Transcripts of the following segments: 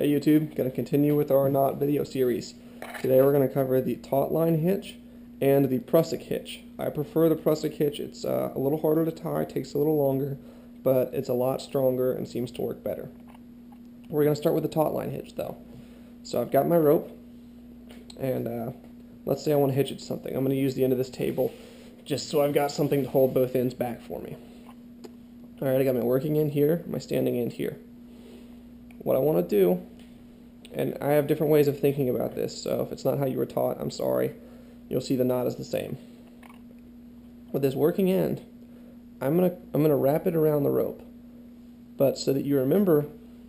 Hey YouTube, going to continue with our knot video series. Today we're going to cover the taut-line hitch and the Prusik hitch. I prefer the Prusik hitch. It's a little harder to tie, takes a little longer, but it's a lot stronger and seems to work better. We're going to start with the taut-line hitch though. So I've got my rope, and let's say I want to hitch it to something. I'm going to use the end of this table just so I've got something to hold both ends back for me. Alright, I got my working end here, my standing end here. What I want to do, and I have different ways of thinking about this, so if it's not how you were taught, I'm sorry. You'll see the knot is the same. With this working end, I'm gonna wrap it around the rope, but so that you remember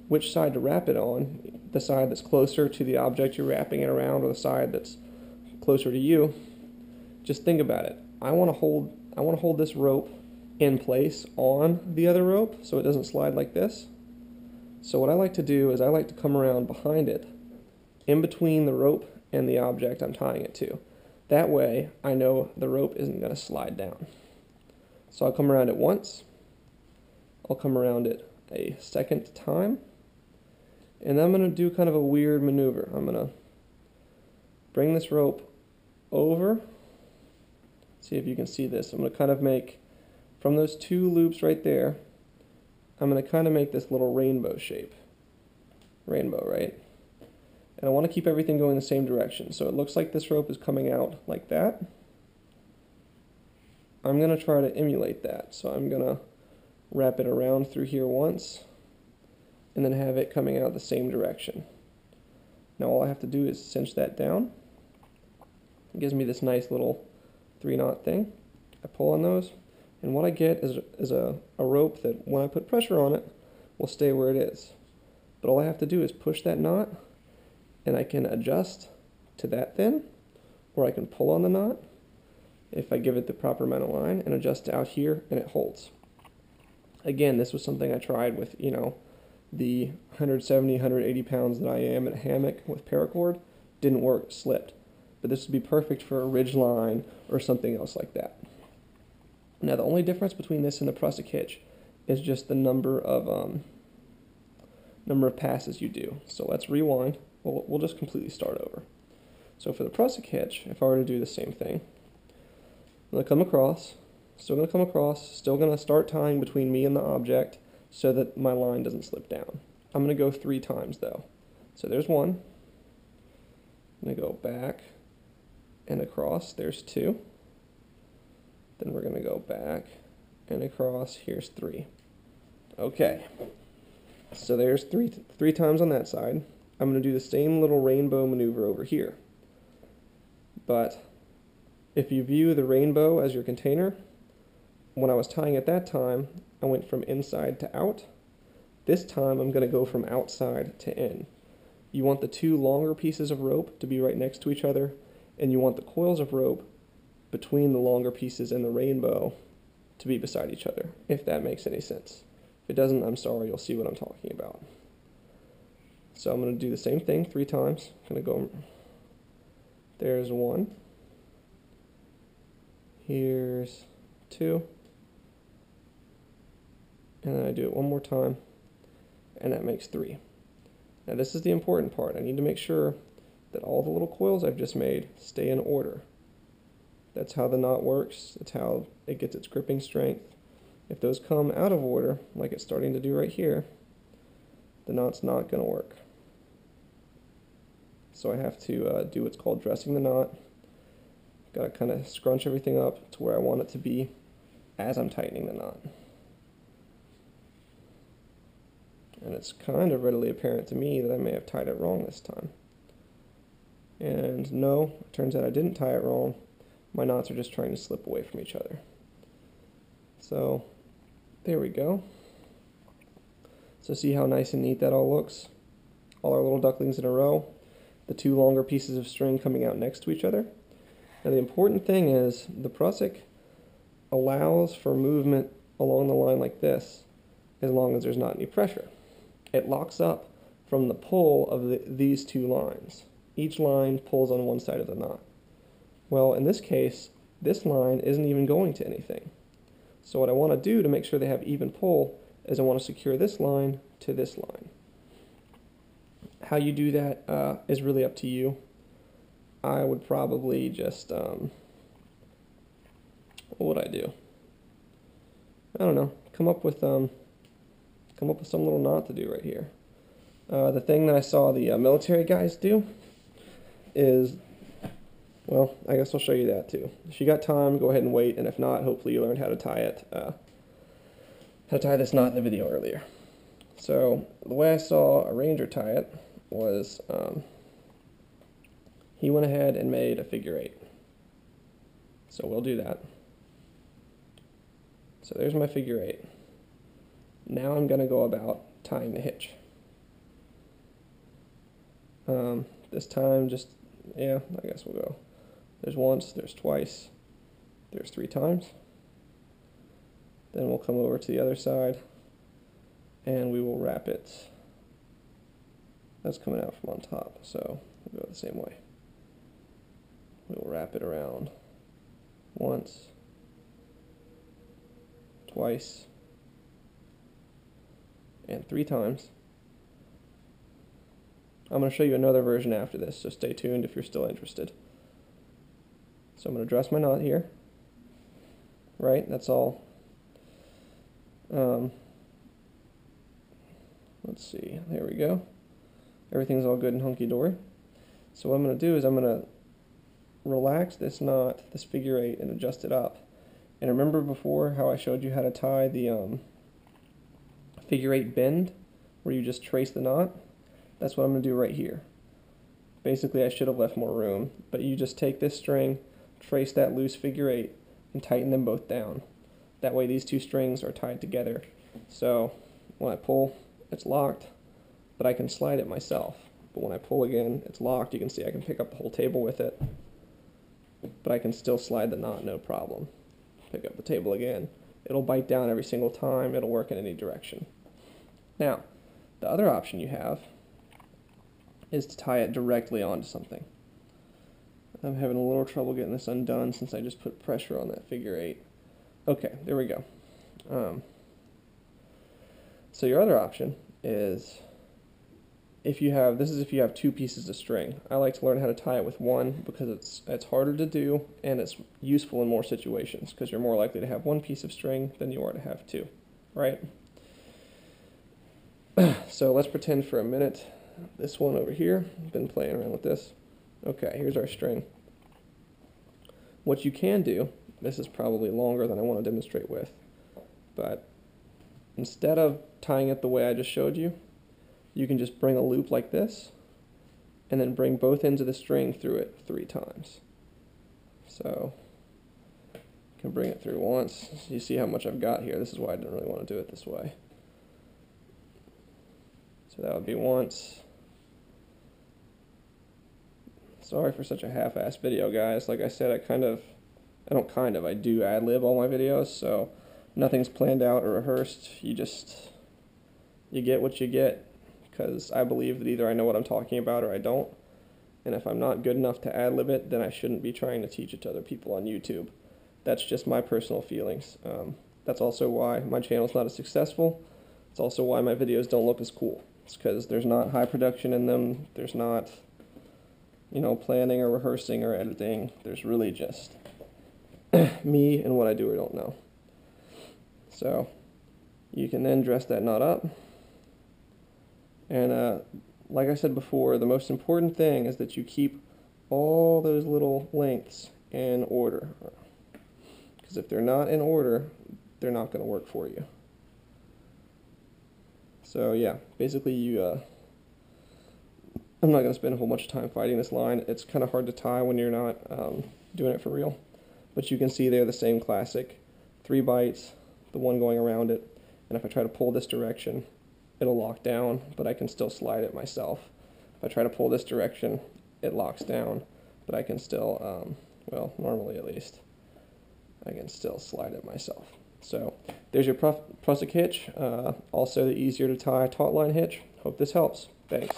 which side to wrap it on, the side that's closer to the object you're wrapping it around, or the side that's closer to you, just think about it. I want to hold this rope in place on the other rope so it doesn't slide like this. So what I like to do is I like to come around behind it, in between the rope and the object I'm tying it to. That way I know the rope isn't going to slide down. So I'll come around it once, I'll come around it a second time, and I'm going to do kind of a weird maneuver. I'm going to bring this rope over, see if you can see this. I'm going to kind of make, from those two loops right there, I'm going to kind of make this little rainbow shape. Rainbow, right? And I want to keep everything going the same direction. So it looks like this rope is coming out like that. I'm going to try to emulate that. So I'm going to wrap it around through here once, and then have it coming out the same direction. Now all I have to do is cinch that down. It gives me this nice little 3-knot thing. I pull on those. And what I get is a rope that, when I put pressure on it, will stay where it is. But all I have to do is push that knot, and I can adjust to that thin, or I can pull on the knot, if I give it the proper amount of line, and adjust to out here, and it holds. Again, this was something I tried with, the 170, 180 pounds that I am in a hammock with paracord. Didn't work, slipped. But this would be perfect for a ridge line or something else like that. Now the only difference between this and the Prusik hitch is just the number of passes you do. So let's rewind. We'll just completely start over. So for the Prusik hitch, if I were to do the same thing, I'm going to come across, still going to come across, still going to start tying between me and the object so that my line doesn't slip down. I'm going to go 3 times though. So there's 1. I'm going to go back and across. There's 2. Then we're going to go back and across. Here's 3. Okay. So there's three times on that side. I'm going to do the same little rainbow maneuver over here. But if you view the rainbow as your container, when I was tying at that time, I went from inside to out. This time I'm going to go from outside to in. You want the 2 longer pieces of rope to be right next to each other, and you want the coils of rope between the longer pieces and the rainbow to be beside each other, if that makes any sense. If it doesn't, I'm sorry, you'll see what I'm talking about. So I'm going to do the same thing 3 times. I'm going to go, there's 1, here's 2, and then I do it 1 more time, and that makes 3. Now this is the important part. I need to make sure that all the little coils I've just made stay in order. That's how the knot works. That's how it gets its gripping strength. If those come out of order, like it's starting to do right here, the knot's not going to work. So I have to do what's called dressing the knot. Got to kind of scrunch everything up to where I want it to be as I'm tightening the knot. And it's kind of readily apparent to me that I may have tied it wrong this time. And no, it turns out I didn't tie it wrong. My knots are just trying to slip away from each other. So, there we go. So see how nice and neat that all looks? All our little ducklings in a row. The 2 longer pieces of string coming out next to each other. Now the important thing is, the Prusik allows for movement along the line like this, as long as there's not any pressure. It locks up from the pull of these 2 lines. Each line pulls on one side of the knot. Well, in this case, this line isn't even going to anything. So what I want to do to make sure they have even pull is I want to secure this line to this line. How you do that is really up to you. I would probably just, what would I do? I don't know. Come up with some little knot to do right here. The thing that I saw the military guys do is, well, I guess I'll show you that too. If you got time, go ahead and wait, and if not, hopefully you learned how to tie it, how to tie this knot in the video earlier. So the way I saw a ranger tie it was, he went ahead and made a figure 8. So we'll do that. So there's my figure 8. Now I'm going to go about tying the hitch. This time just, yeah, I guess we'll go. There's once, there's twice, there's 3 times. Then we'll come over to the other side and we will wrap it. That's coming out from on top, so we'll go the same way. We'll wrap it around once, twice, and 3 times. I'm going to show you another version after this, so stay tuned if you're still interested. So I'm going to dress my knot here. Right, that's all. Let's see, there we go. Everything's all good and hunky-dory. So what I'm going to do is I'm going to relax this knot, this figure 8, and adjust it up. And remember before how I showed you how to tie the figure 8 bend, where you just trace the knot? That's what I'm going to do right here. Basically, I should have left more room, but you just take this string, trace that loose figure 8, and tighten them both down. That way these 2 strings are tied together. So when I pull, it's locked, but I can slide it myself. But when I pull again, it's locked. You can see I can pick up the whole table with it, but I can still slide the knot, no problem. Pick up the table again. It'll bite down every single time. It'll work in any direction. Now, the other option you have is to tie it directly onto something. I'm having a little trouble getting this undone since I just put pressure on that figure 8. Okay, there we go. So your other option is, if you have 2 pieces of string. I like to learn how to tie it with 1 because it's harder to do and it's useful in more situations because you're more likely to have 1 piece of string than you are to have 2, right? So let's pretend for a minute this one over here, I've been playing around with this. Okay, here's our string. What you can do, this is probably longer than I want to demonstrate with, but instead of tying it the way I just showed you, you can just bring a loop like this and then bring both ends of the string through it 3 times. So you can bring it through once. You see how much I've got here. This is why I didn't really want to do it this way. So that would be once. Sorry for such a half-assed video, guys. Like I said, I do ad-lib all my videos, so nothing's planned out or rehearsed. You get what you get, because I believe that either I know what I'm talking about or I don't. And if I'm not good enough to ad-lib it, then I shouldn't be trying to teach it to other people on YouTube. That's just my personal feelings. That's also why my channel's not as successful. It's also why my videos don't look as cool. It's because there's not high production in them. There's not, planning or rehearsing or editing. There's really just me and what I do or don't know. So you can then dress that knot up. And like I said before, the most important thing is that you keep all those little lengths in order. Because if they're not in order, they're not going to work for you. So yeah, basically I'm not going to spend a whole bunch of time fighting this line. It's kind of hard to tie when you're not doing it for real. But you can see there the same classic 3 bites, the one going around it. And if I try to pull this direction, it'll lock down, but I can still slide it myself. If I try to pull this direction, it locks down, but I can still, well, normally at least, I can still slide it myself. So there's your Prusik hitch, also the easier to tie taut-line hitch. Hope this helps. Thanks.